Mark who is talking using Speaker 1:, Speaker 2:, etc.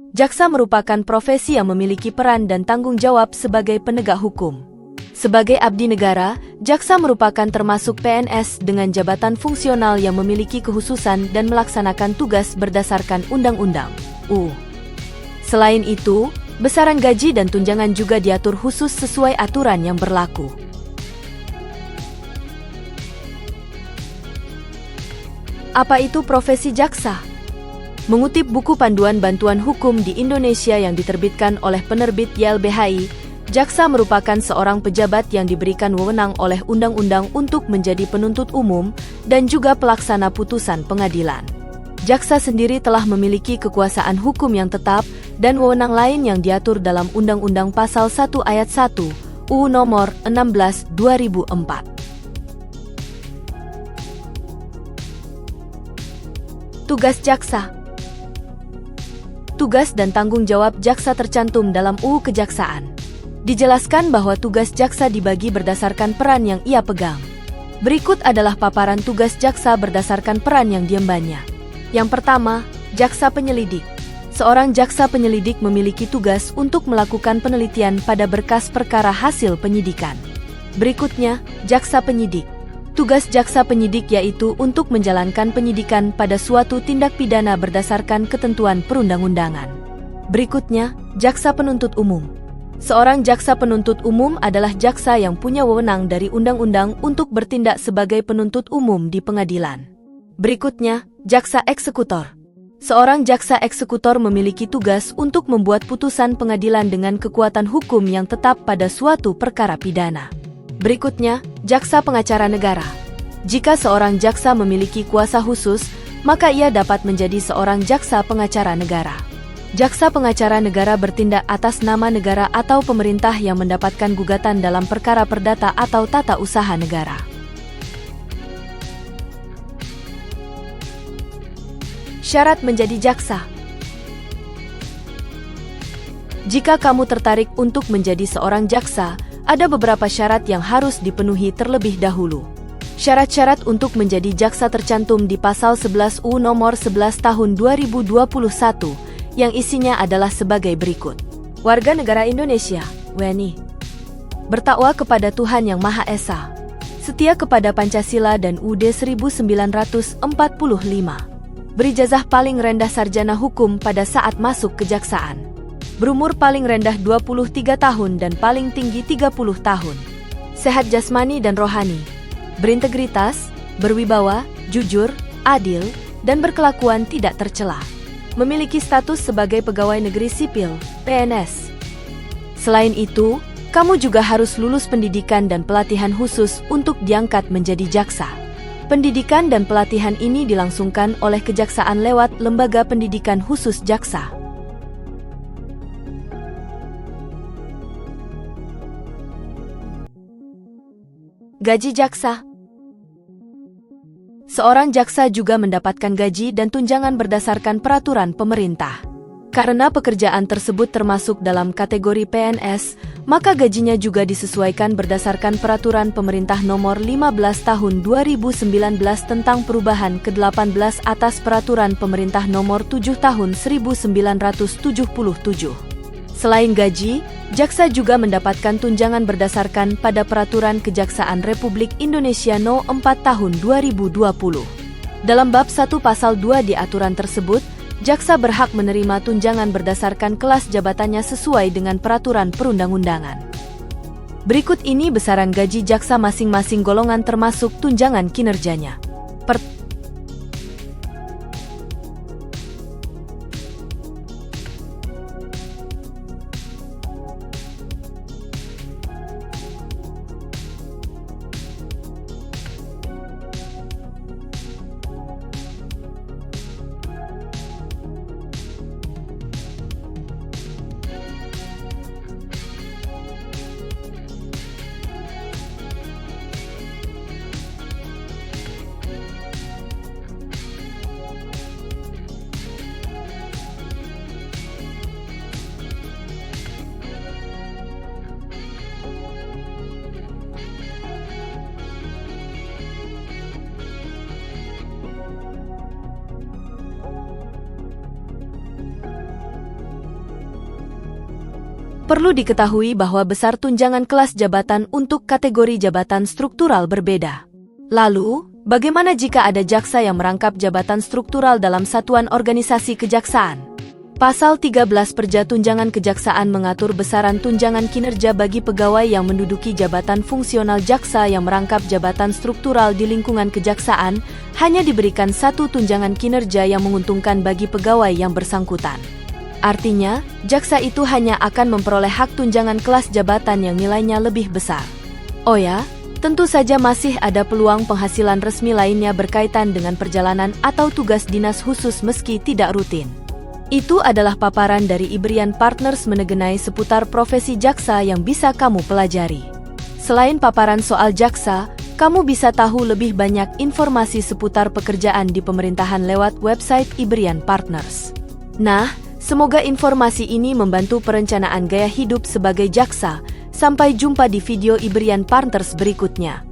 Speaker 1: Jaksa merupakan profesi yang memiliki peran dan tanggung jawab sebagai penegak hukum. Sebagai abdi negara, jaksa merupakan termasuk PNS dengan jabatan fungsional yang memiliki kekhususan dan melaksanakan tugas berdasarkan undang-undang. Selain itu, besaran gaji dan tunjangan juga diatur khusus sesuai aturan yang berlaku. Apa itu profesi jaksa? Mengutip buku Panduan Bantuan Hukum di Indonesia yang diterbitkan oleh penerbit YLBHI, jaksa merupakan seorang pejabat yang diberikan wewenang oleh undang-undang untuk menjadi penuntut umum dan juga pelaksana putusan pengadilan. Jaksa sendiri telah memiliki kekuasaan hukum yang tetap dan wewenang lain yang diatur dalam Undang-Undang Pasal 1 Ayat 1, UU Nomor 16 2004. Tugas jaksa. Tugas dan tanggung jawab jaksa tercantum dalam UU Kejaksaan. Dijelaskan bahwa tugas jaksa dibagi berdasarkan peran yang ia pegang. Berikut adalah paparan tugas jaksa berdasarkan peran yang diembannya. Yang pertama, jaksa penyelidik. Seorang jaksa penyelidik memiliki tugas untuk melakukan penelitian pada berkas perkara hasil penyidikan. Berikutnya, jaksa penyidik. Tugas jaksa penyidik yaitu untuk menjalankan penyidikan pada suatu tindak pidana berdasarkan ketentuan perundang-undangan. Berikutnya, jaksa penuntut umum. Seorang jaksa penuntut umum adalah jaksa yang punya wewenang dari undang-undang untuk bertindak sebagai penuntut umum di pengadilan. Berikutnya, jaksa eksekutor. Seorang jaksa eksekutor memiliki tugas untuk membuat putusan pengadilan dengan kekuatan hukum yang tetap pada suatu perkara pidana. Berikutnya, jaksa pengacara negara. Jika seorang jaksa memiliki kuasa khusus, maka ia dapat menjadi seorang jaksa pengacara negara. Jaksa pengacara negara bertindak atas nama negara atau pemerintah yang mendapatkan gugatan dalam perkara perdata atau tata usaha negara. Syarat menjadi jaksa. Jika kamu tertarik untuk menjadi seorang jaksa, ada beberapa syarat yang harus dipenuhi terlebih dahulu. Syarat-syarat untuk menjadi jaksa tercantum di Pasal 11 UU Nomor 11 Tahun 2021 yang isinya adalah sebagai berikut. Warga negara Indonesia, WNI. Bertakwa kepada Tuhan Yang Maha Esa. Setia kepada Pancasila dan UUD 1945. Berijazah paling rendah sarjana hukum pada saat masuk kejaksaan. Berumur paling rendah 23 tahun dan paling tinggi 30 tahun. Sehat jasmani dan rohani. Berintegritas, berwibawa, jujur, adil, dan berkelakuan tidak tercela. Memiliki status sebagai pegawai negeri sipil, PNS. Selain itu, kamu juga harus lulus pendidikan dan pelatihan khusus untuk diangkat menjadi jaksa. Pendidikan dan pelatihan ini dilangsungkan oleh Kejaksaan lewat Lembaga Pendidikan Khusus Jaksa. Gaji jaksa. Seorang jaksa juga mendapatkan gaji dan tunjangan berdasarkan peraturan pemerintah. Karena pekerjaan tersebut termasuk dalam kategori PNS, maka gajinya juga disesuaikan berdasarkan peraturan pemerintah nomor 15 tahun 2019 tentang perubahan ke-18 atas peraturan pemerintah nomor 7 tahun 1977. Selain gaji, jaksa juga mendapatkan tunjangan berdasarkan pada Peraturan Kejaksaan Republik Indonesia No. 4 Tahun 2020. Dalam bab 1 pasal 2 di aturan tersebut, jaksa berhak menerima tunjangan berdasarkan kelas jabatannya sesuai dengan peraturan perundang-undangan. Berikut ini besaran gaji jaksa masing-masing golongan termasuk tunjangan kinerjanya. Perlu diketahui bahwa besar tunjangan kelas jabatan untuk kategori jabatan struktural berbeda. Lalu, bagaimana jika ada jaksa yang merangkap jabatan struktural dalam satuan organisasi kejaksaan? Pasal 13 Perja Tunjangan Kejaksaan mengatur besaran tunjangan kinerja bagi pegawai yang menduduki jabatan fungsional. Jaksa yang merangkap jabatan struktural di lingkungan kejaksaan hanya diberikan satu tunjangan kinerja yang menguntungkan bagi pegawai yang bersangkutan. Artinya, jaksa itu hanya akan memperoleh hak tunjangan kelas jabatan yang nilainya lebih besar. Oh ya, tentu saja masih ada peluang penghasilan resmi lainnya berkaitan dengan perjalanan atau tugas dinas khusus meski tidak rutin. Itu adalah paparan dari Ibrian Partners mengenai seputar profesi jaksa yang bisa kamu pelajari. Selain paparan soal jaksa, kamu bisa tahu lebih banyak informasi seputar pekerjaan di pemerintahan lewat website Ibrian Partners. Nah, semoga informasi ini membantu perencanaan gaya hidup sebagai jaksa. Sampai jumpa di video Ibrian Partners berikutnya.